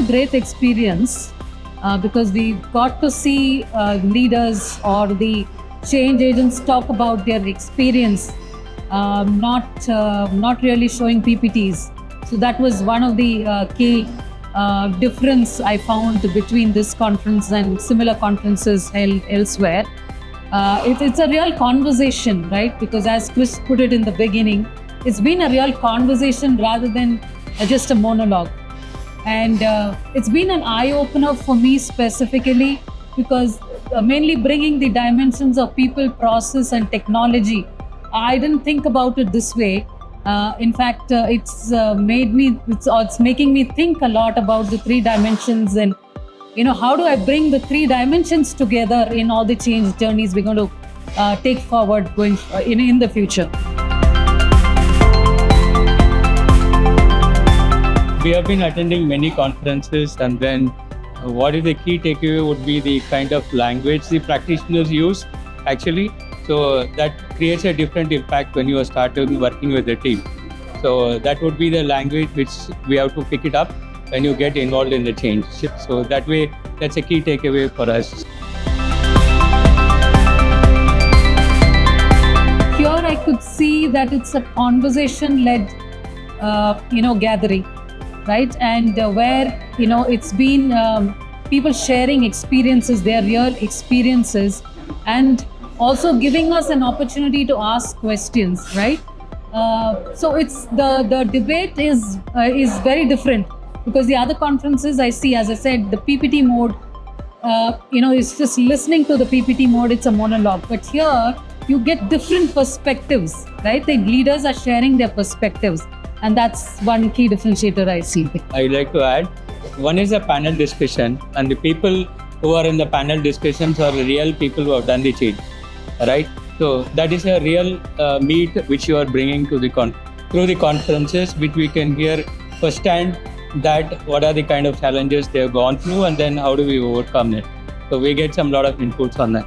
great experience because we got to see leaders or the change agents talk about their experience, not really showing PPTs. So that was one of the key difference I found between this conference and similar conferences held elsewhere. It's a real conversation, right? Because as Chris put it in the beginning, it's been a real conversation rather than just a monologue. And it's been an eye-opener for me specifically because mainly bringing the dimensions of people, process and technology. I didn't think about it this way. In fact, it's making me think a lot about the three dimensions and, how do I bring the three dimensions together in all the change journeys we're going to take forward going in the future. We have been attending many conferences, and then what is the key takeaway would be the kind of language the practitioners use actually. So that creates a different impact when you are starting working with the team. So that would be the language which we have to pick it up when you get involved in the change. So that way, that's a key takeaway for us. Here I could see that it's a conversation-led, gathering, right? And where, it's been people sharing experiences, their real experiences, and also giving us an opportunity to ask questions, right? So it's the debate is very different because the other conferences I see, as I said, the PPT mode, it's just listening to the PPT mode, it's a monologue. But here you get different perspectives, right? The leaders are sharing their perspectives, and that's one key differentiator I see. I'd like to add, one is a panel discussion, and the people who are in the panel discussions are real people who have done the change, right? So that is a real meat which you are bringing to through the conferences, which we can hear firsthand that what are the kind of challenges they have gone through and then how do we overcome it. So we get lot of inputs on that.